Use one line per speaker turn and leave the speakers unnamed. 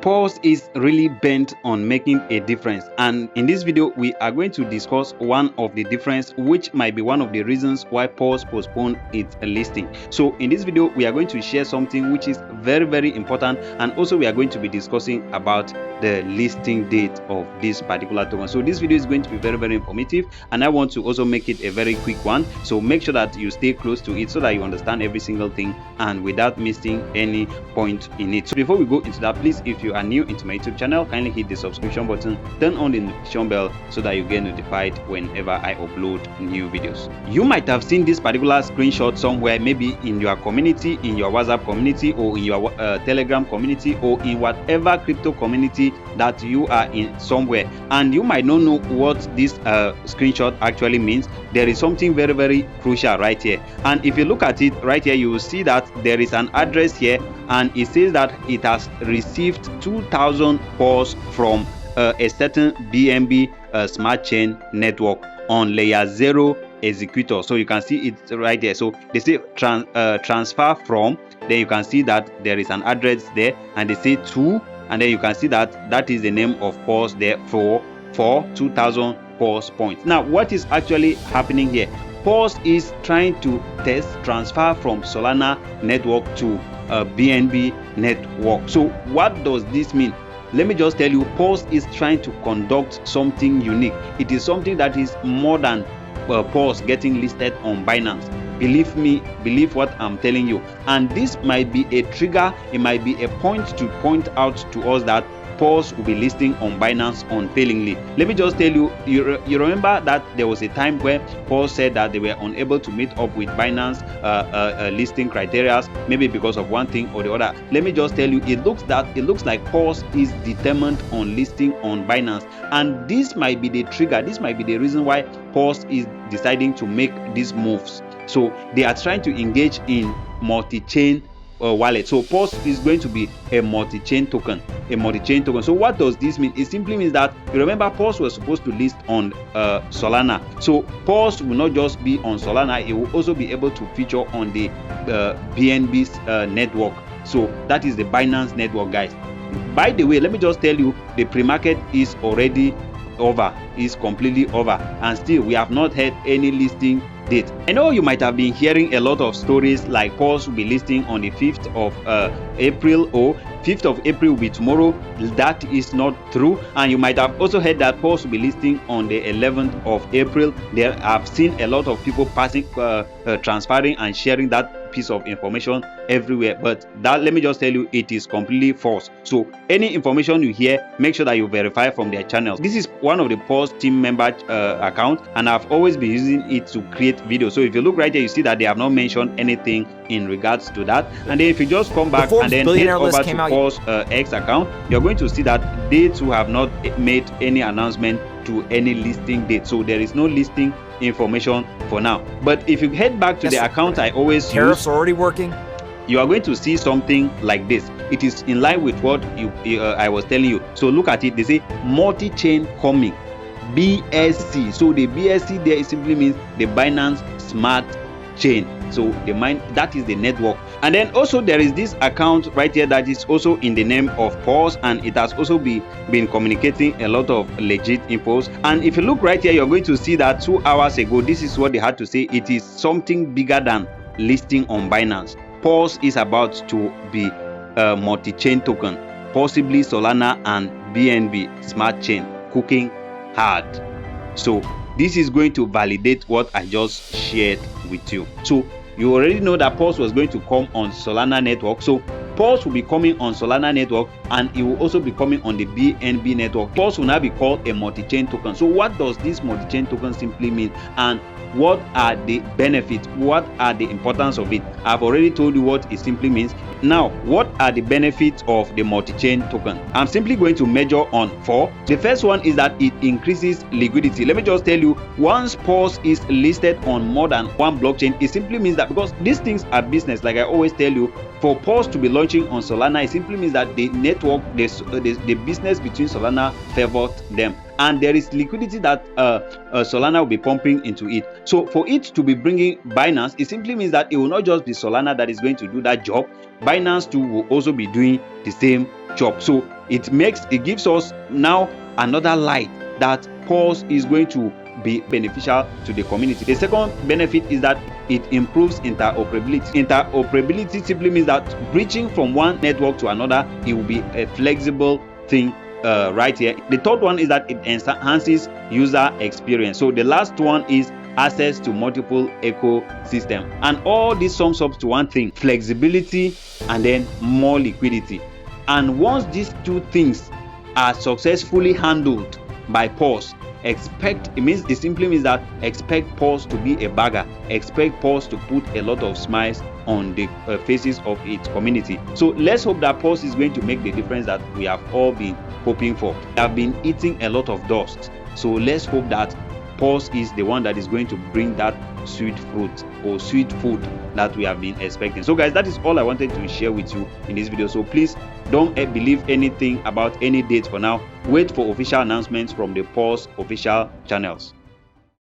Paws is really bent on making a difference, and in this video we are going to discuss one of the difference which might be one of the reasons why Paws postponed its listing. So in this video we are going to share something which is very important, and also we are going to be discussing about the listing date of this particular token. So this video is going to be very informative, and I want to also make it a very quick one, so make sure that you stay close to it so that you understand every single thing and without missing any point in it. So before we go into that, please, if you are new into my YouTube channel, kindly hit the subscription button, turn on the notification bell so that you get notified whenever I upload new videos. You might have seen this particular screenshot somewhere, maybe in your community, in your WhatsApp community, or in your Telegram community, or in whatever crypto community that you are in somewhere, and you might not know what this screenshot actually means. There is something very crucial right here, and if you look at it right here, you will see that there is an address here, and it says that it has received 2,000 Paws from a certain BNB smart chain network on layer 0 executor. So you can see it right there. So they say transfer from, then you can see that there is an address there, and they say to, and then you can see that that is the name of Paws there for 2,000 Paws points. Now what is actually happening here? Paws is trying to test transfer from Solana network to BNB network. So what does this mean? Let me just tell you, Paws is trying to conduct something unique. It is something that is more than Paws getting listed on Binance. Believe me, believe what I'm telling you. And this might be a trigger, it might be a point to point out to us that Paws will be listing on Binance unfailingly. Let me just tell you, you remember that there was a time where Paws said that they were unable to meet up with Binance listing criteria, maybe because of one thing or the other. Let me just tell you, it looks like Paws is determined on listing on Binance, and this might be the trigger, this might be the reason why Paws is deciding to make these moves. So they are trying to engage in multi-chain wallet. So Paws is going to be a multi-chain token, So what does this mean? It simply means that, you remember, Paws was supposed to list on Solana. So Paws will not just be on Solana, it will also be able to feature on the BNB's network. So that is the Binance network, guys. By the way, let me just tell you, the pre-market is already over, is completely over, and still we have not had any listing date. I know you might have been hearing a lot of stories like Paws will be listing on the 5th of April, or 5th of April will be tomorrow. That is not true. And you might have also heard that Paws will be listing on the 11th of April. There I've seen a lot of people passing transferring and sharing that piece of information everywhere, but that, let me just tell you, it is completely false. So any information you hear, make sure that you verify from their channels. This is one of the Paws team member account, and I've always been using it to create videos. So if you look right here, you see that they have not mentioned anything in regards to that. And then if you just come back and then head over to Paws X account, you're going to see that they too have not made any announcement to any listing date. So there is no listing information for now. But if you head back to the account I always
tariffs already working,
you are going to see something like this. It is in line with what I was telling you. So look at it. They say multi-chain coming, BSC. So the BSC there simply means the Binance Smart Chain. So that is the network. And then also there is this account right here that is also in the name of Paws, and it has also been communicating a lot of legit infos. And if you look right here, you're going to see that 2 hours ago, this is what they had to say. It is something bigger than listing on Binance. Paws is about to be a multi-chain token, possibly Solana and BNB smart chain, cooking hard. So this is going to validate what I just shared with you. So you already know that Paws was going to come on Solana network. So Paws will be coming on Solana network, and it will also be coming on the BNB network. Paws will now be called a multi-chain token. So what does this multi-chain token simply mean, and what are the benefits, what are the importance of it? I've already told you what it simply means. Now, what are the benefits of the multi-chain token? I'm simply going to measure on 4. The first one is that it increases liquidity. Let me just tell you, once Paws is listed on more than one blockchain, it simply means that, because these things are business, like I always tell you, for Paws to be launching on Solana, it simply means that the network, the business between Solana favored them. and there is liquidity that Solana will be pumping into it. So for it to be bringing Binance, it simply means that it will not just be Solana that is going to do that job. Binance too will also be doing the same chop. So it gives us now another light that Paws is going to be beneficial to the community. The second benefit is that it improves interoperability. Interoperability simply means that bridging from one network to another, it will be a flexible thing right here. The third one is that it enhances user experience. So the last one is access to multiple ecosystem, and all this sums up to one thing: flexibility and then more liquidity. And once these two things are successfully handled by Paws, it simply means that expect Paws to be a bagger, expect Paws to put a lot of smiles on the faces of its community. So let's hope that Paws is going to make the difference that we have all been hoping for. We have been eating a lot of dust, so let's hope that Paws is the one that is going to bring that sweet fruit or sweet food that we have been expecting. So guys, that is all I wanted to share with you in this video. So please don't believe anything about any date for now. Wait for official announcements from the Paws official channels.